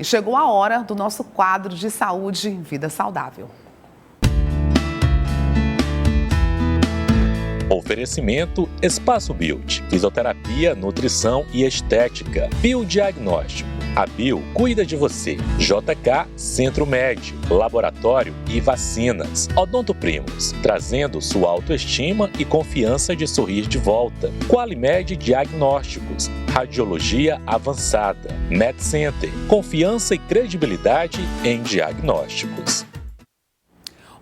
E chegou a hora do nosso quadro de saúde e vida saudável. Oferecimento Espaço Build, fisioterapia, nutrição e estética. Biodiagnóstico. A Bio cuida de você. JK Centro Med, laboratório e vacinas. Odonto Primos, trazendo sua autoestima e confiança de sorrir de volta. Qualimed Diagnósticos, radiologia avançada. MedCenter, confiança e credibilidade em diagnósticos.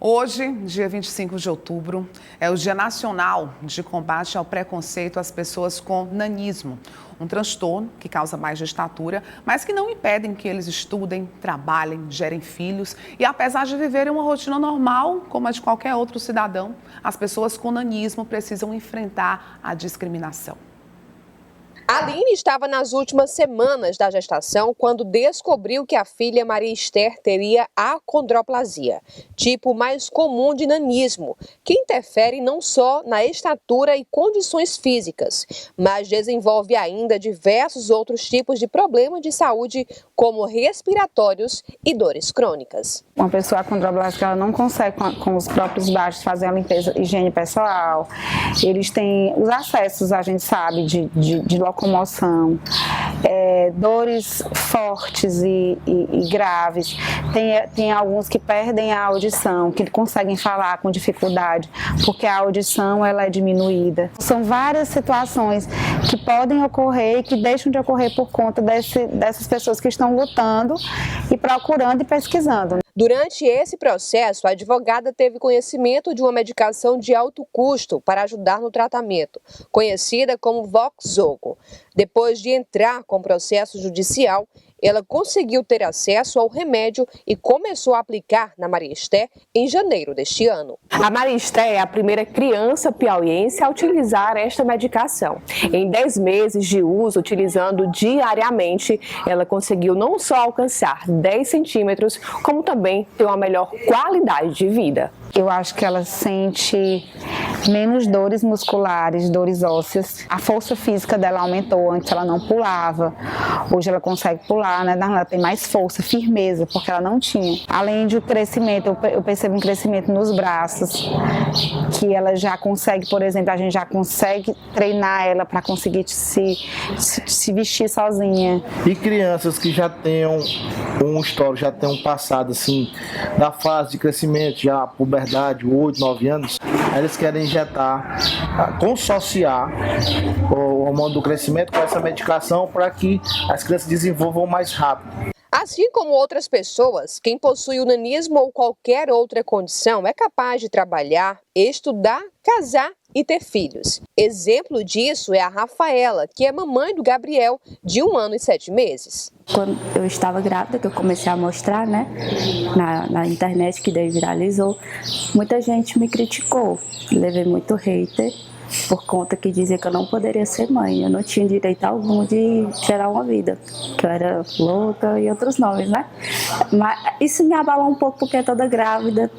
Hoje, dia 25 de outubro, é o Dia Nacional de Combate ao Preconceito às Pessoas com Nanismo, um transtorno que causa baixa estatura, mas que não impedem que eles estudem, trabalhem, gerem filhos e, apesar de viverem uma rotina normal, como a de qualquer outro cidadão, as pessoas com nanismo precisam enfrentar a discriminação. A Aline estava nas últimas semanas da gestação quando descobriu que a filha Maria Esther teria acondroplasia, tipo mais comum de nanismo, que interfere não só na estatura e condições físicas, mas desenvolve ainda diversos outros tipos de problemas de saúde, como respiratórios e dores crônicas. Uma pessoa acondroplásica, ela não consegue com os próprios braços fazer a limpeza, higiene pessoal. Eles têm os acessos, a gente sabe, de locomoção, dores fortes e graves. Tem alguns que perdem a audição, que conseguem falar com dificuldade, porque a audição ela é diminuída. São várias situações que podem ocorrer e que deixam de ocorrer por conta dessas pessoas que estão lutando e procurando e pesquisando. Durante esse processo, a advogada teve conhecimento de uma medicação de alto custo para ajudar no tratamento, conhecida como Voxzogo. Depois de entrar com o processo judicial, ela conseguiu ter acesso ao remédio e começou a aplicar na Maria Esther em janeiro deste ano. A Maria Esther é a primeira criança piauiense a utilizar esta medicação. Em 10 meses de uso, utilizando diariamente, ela conseguiu não só alcançar 10 centímetros, como também ter uma melhor qualidade de vida. Eu acho que ela sente menos dores musculares, dores ósseas. A força física dela aumentou, antes ela não pulava, hoje ela consegue pular, né? Ela tem mais força, firmeza, porque ela não tinha. Além do crescimento, eu percebo um crescimento nos braços, que ela já consegue, por exemplo, a gente já consegue treinar ela para conseguir se vestir sozinha. E crianças que já tenham um histórico, já tenham passado assim, da fase de crescimento, já puberdade, 8, 9 anos, eles querem injetar, consociar o hormônio do crescimento com essa medicação para que as crianças desenvolvam mais rápido. Assim como outras pessoas, quem possui o nanismo ou qualquer outra condição é capaz de trabalhar, estudar, casar e ter filhos. Exemplo disso é a Rafaela, que é mamãe do Gabriel, de 1 ano e 7 meses. Quando eu estava grávida, que eu comecei a mostrar, né, na internet, que daí viralizou, muita gente me criticou, levei muito hater, por conta que dizia que eu não poderia ser mãe, eu não tinha direito algum de gerar uma vida, que eu era louca e outros nomes, né? Mas isso me abala um pouco, porque toda grávida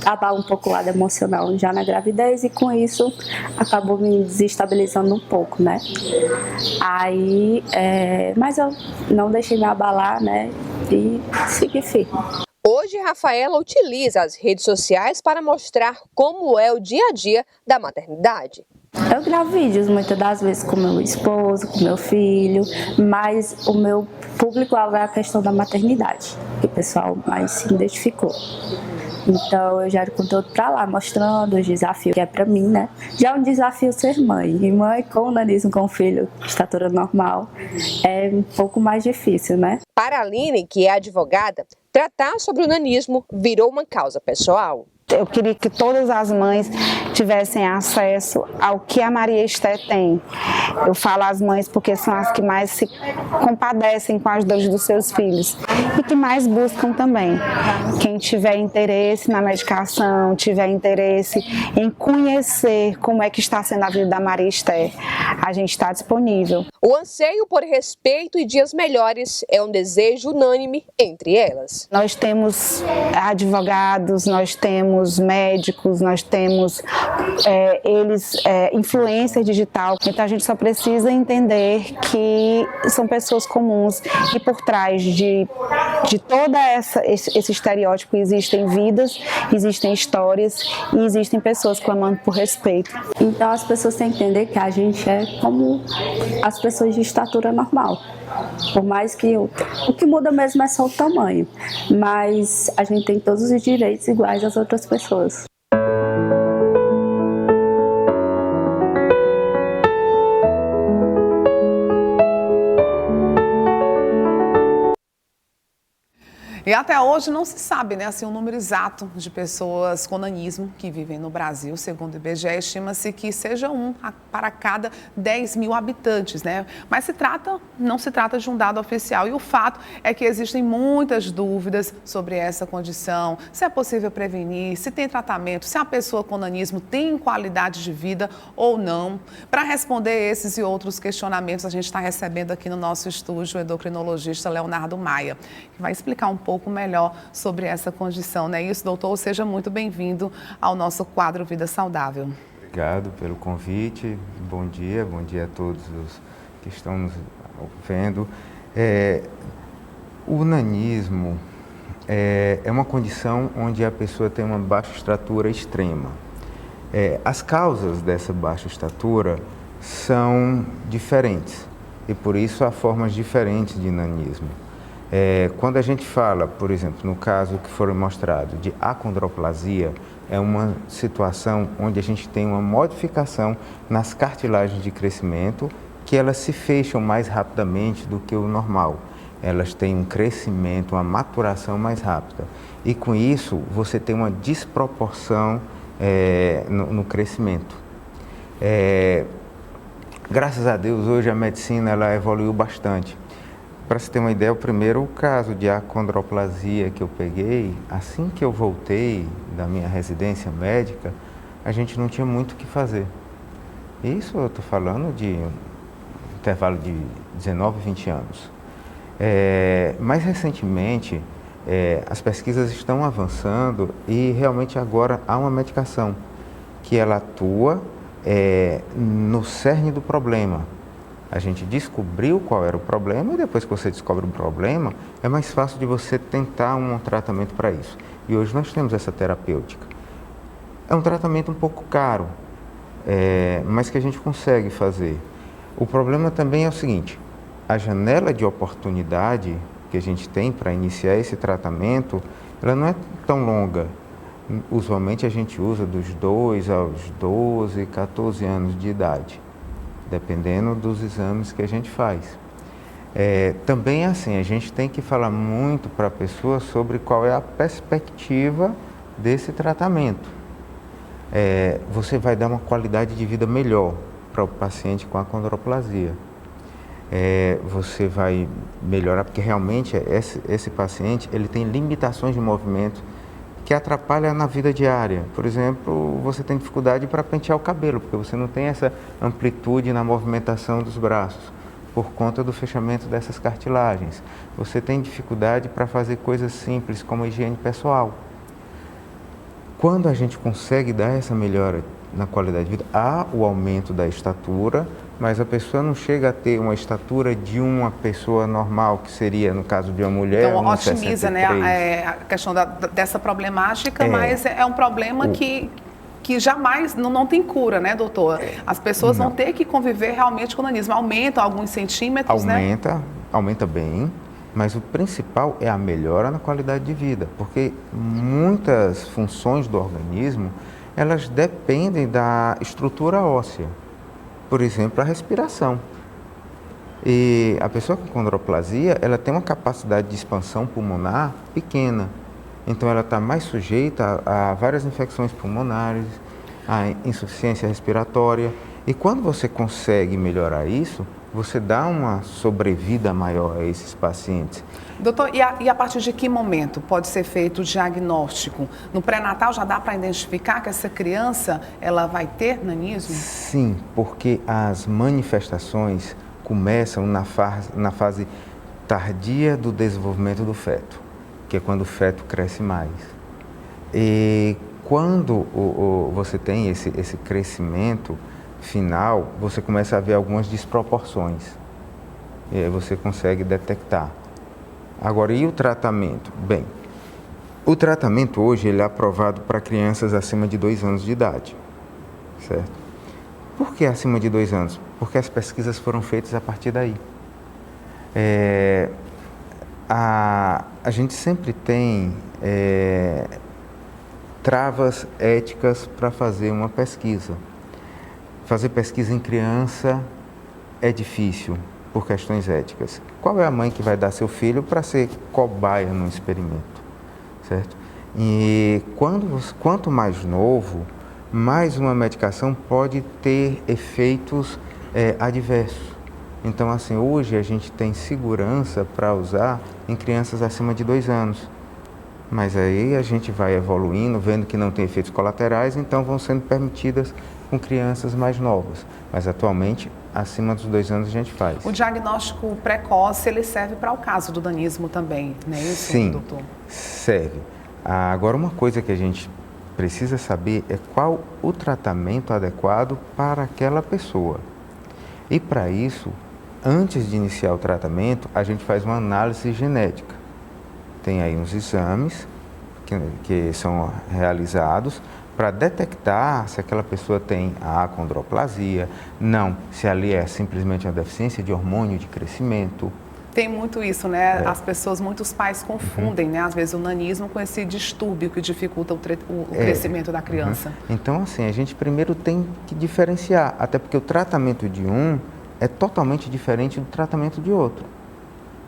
abala um pouco o lado emocional já na gravidez, e com isso acabou me desestabilizando um pouco, né? Aí, mas eu não deixei me abalar, né? E segui firme. Hoje, Rafaela utiliza as redes sociais para mostrar como é o dia a dia da maternidade. Eu gravo vídeos muitas das vezes com meu esposo, com meu filho, mas o meu público-alvo é a questão da maternidade, que o pessoal mais se identificou. Então eu gero conteúdo para lá, mostrando os desafios que é para mim, né? Já é um desafio ser mãe, e mãe com nanismo, com filho, estatura normal, é um pouco mais difícil, né? Para a Aline, que é advogada, tratar sobre o nanismo virou uma causa pessoal. Eu queria que todas as mães tivessem acesso ao que a Maria Esther tem. Eu falo às mães porque são as que mais se compadecem com as dores dos seus filhos e que mais buscam também. Quem tiver interesse na medicação, tiver interesse em conhecer como é que está sendo a vida da Maria Esther, a gente está disponível. O anseio por respeito e dias melhores é um desejo unânime entre elas. Nós temos advogados, nós temos temos médicos, nós temos influencer digital. Então a gente só precisa entender que são pessoas comuns e por trás de todo esse estereótipo existem vidas, existem histórias e existem pessoas clamando por respeito. Então as pessoas têm que entender que a gente é como as pessoas de estatura normal. Por mais que o que muda mesmo é só o tamanho, mas a gente tem todos os direitos iguais às outras pessoas. E até hoje não se sabe, né, assim, o número exato de pessoas com nanismo que vivem no Brasil. Segundo o IBGE, estima-se que seja um para cada 10 mil habitantes, né? Mas não se trata de um dado oficial. E o fato é que existem muitas dúvidas sobre essa condição, se é possível prevenir, se tem tratamento, se a pessoa com nanismo tem qualidade de vida ou não. Para responder esses e outros questionamentos, a gente está recebendo aqui no nosso estúdio o endocrinologista Leonardo Maia, que vai explicar um pouco melhor sobre essa condição, não é isso, doutor? Seja muito bem-vindo ao nosso quadro Vida Saudável. Obrigado pelo convite, bom dia a todos os que estão nos vendo. O nanismo é uma condição onde a pessoa tem uma baixa estatura extrema. As causas dessa baixa estatura são diferentes e por isso há formas diferentes de nanismo. Quando a gente fala, por exemplo, no caso que foi mostrado de acondroplasia, é uma situação onde a gente tem uma modificação nas cartilagens de crescimento que elas se fecham mais rapidamente do que o normal. Elas têm um crescimento, uma maturação mais rápida. E com isso, você tem uma desproporção no crescimento. Graças a Deus, hoje a medicina ela evoluiu bastante. Para você ter uma ideia, o primeiro caso de acondroplasia que eu peguei, assim que eu voltei da minha residência médica, a gente não tinha muito o que fazer. Isso eu estou falando de um intervalo de 19, 20 anos. Mais recentemente, as pesquisas estão avançando e realmente agora há uma medicação que ela atua no cerne do problema. A gente descobriu qual era o problema e depois que você descobre o problema, é mais fácil de você tentar um tratamento para isso. E hoje nós temos essa terapêutica. É um tratamento um pouco caro, mas que a gente consegue fazer. O problema também é o seguinte, a janela de oportunidade que a gente tem para iniciar esse tratamento, ela não é tão longa. Usualmente a gente usa dos 2 aos 12, 14 anos de idade, dependendo dos exames que a gente faz. Também é assim, a gente tem que falar muito para a pessoa sobre qual é a perspectiva desse tratamento. Você vai dar uma qualidade de vida melhor para o paciente com acondroplasia. Você vai melhorar, porque realmente esse paciente ele tem limitações de movimento que atrapalha na vida diária. Por exemplo, você tem dificuldade para pentear o cabelo, porque você não tem essa amplitude na movimentação dos braços, por conta do fechamento dessas cartilagens. Você tem dificuldade para fazer coisas simples, como a higiene pessoal. Quando a gente consegue dar essa melhora na qualidade de vida, há o aumento da estatura, mas a pessoa não chega a ter uma estatura de uma pessoa normal, que seria, no caso de uma mulher, então, otimiza, né, a questão dessa problemática, mas é um problema que jamais, não tem cura, né, doutor? As pessoas vão ter que conviver realmente com o nanismo. Aumenta alguns centímetros, Aumenta bem, mas o principal é a melhora na qualidade de vida, porque muitas funções do organismo, elas dependem da estrutura óssea. Por exemplo, a respiração. E a pessoa com acondroplasia, ela tem uma capacidade de expansão pulmonar pequena. Então, ela está mais sujeita a várias infecções pulmonares, a insuficiência respiratória. E quando você consegue melhorar isso, você dá uma sobrevida maior a esses pacientes. Doutor, e a partir de que momento pode ser feito o diagnóstico? No pré-natal já dá para identificar que essa criança ela vai ter nanismo? Sim, porque as manifestações começam na fase tardia do desenvolvimento do feto, que é quando o feto cresce mais. E quando você tem esse crescimento final, você começa a ver algumas desproporções. E aí você consegue detectar. Agora, e o tratamento? Bem, o tratamento hoje ele é aprovado para crianças acima de 2 anos de idade, certo? Por que acima de 2 anos? Porque as pesquisas foram feitas a partir daí. A gente sempre tem travas éticas para fazer uma pesquisa. Fazer pesquisa em criança é difícil por questões éticas. Qual é a mãe que vai dar seu filho para ser cobaia num experimento, certo? E quanto mais novo, mais uma medicação pode ter efeitos adversos. Então, assim, hoje a gente tem segurança para usar em crianças acima de 2 anos. Mas aí a gente vai evoluindo, vendo que não tem efeitos colaterais, então vão sendo permitidas com crianças mais novas. Mas atualmente, acima dos 2 anos a gente faz. O diagnóstico precoce, ele serve para o caso do nanismo também, não é isso, Sim, doutor? serve. Agora, uma coisa que a gente precisa saber é qual o tratamento adequado para aquela pessoa. E para isso, antes de iniciar o tratamento, a gente faz uma análise genética. Tem aí uns exames que são realizados para detectar se aquela pessoa tem a acondroplasia, se ali é simplesmente uma deficiência de hormônio de crescimento. Tem muito isso, né? Muitos pais confundem, né? Às vezes o nanismo com esse distúrbio que dificulta o crescimento da criança. Então, assim, a gente primeiro tem que diferenciar, até porque o tratamento de um é totalmente diferente do tratamento de outro.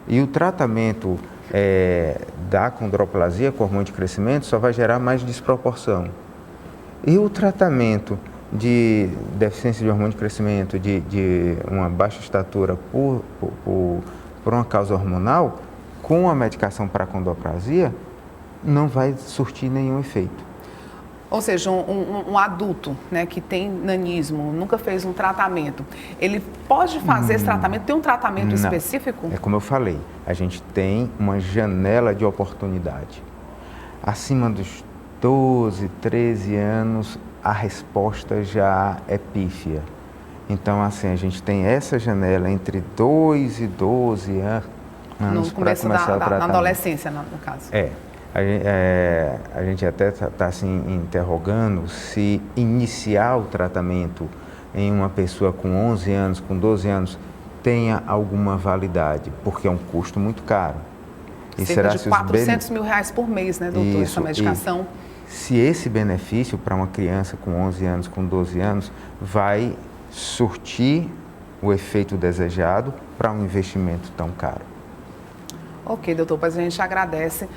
E o tratamento da acondroplasia com hormônio de crescimento só vai gerar mais desproporção. E o tratamento de deficiência de hormônio de crescimento, de uma baixa estatura por uma causa hormonal, com a medicação para acondroplasia, não vai surtir nenhum efeito. Ou seja, um adulto, né, que tem nanismo, nunca fez um tratamento, ele pode fazer esse tratamento? Tem um tratamento específico? É como eu falei, a gente tem uma janela de oportunidade. Acima dos 12, 13 anos, a resposta já é pífia. Então, assim, a gente tem essa janela entre 2 e 12 anos para começar o tratamento. Na adolescência, no caso. A gente até está assim, interrogando se iniciar o tratamento em uma pessoa com 11 anos, com 12 anos, tenha alguma validade, porque é um custo muito caro. E cerca de 400 mil reais por mês, né, doutor, essa medicação? Se esse benefício para uma criança com 11 anos, com 12 anos, vai surtir o efeito desejado para um investimento tão caro. Ok, doutor, pois a gente agradece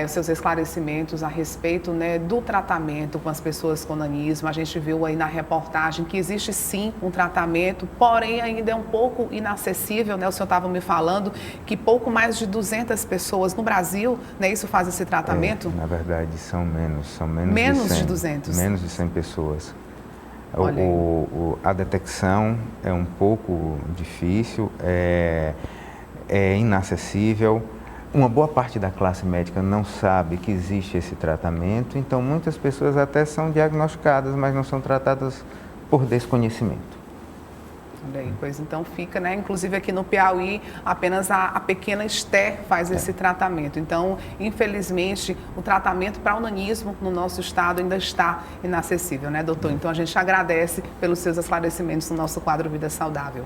os seus esclarecimentos a respeito, né, do tratamento com as pessoas com nanismo. A gente viu aí na reportagem que existe sim um tratamento, porém ainda é um pouco inacessível, né? O senhor estava me falando que pouco mais de 200 pessoas no Brasil, né, isso faz esse tratamento? Na verdade, são menos Menos de 100, de 200? Menos de 100 pessoas. A detecção é um pouco difícil, é inacessível. Uma boa parte da classe médica não sabe que existe esse tratamento, então muitas pessoas até são diagnosticadas, mas não são tratadas por desconhecimento. Bem, pois então fica, né? Inclusive aqui no Piauí, apenas a pequena Esther faz esse tratamento. Então, infelizmente, o tratamento para o nanismo no nosso estado ainda está inacessível, né, doutor? Então, a gente agradece pelos seus esclarecimentos no nosso quadro Vida Saudável.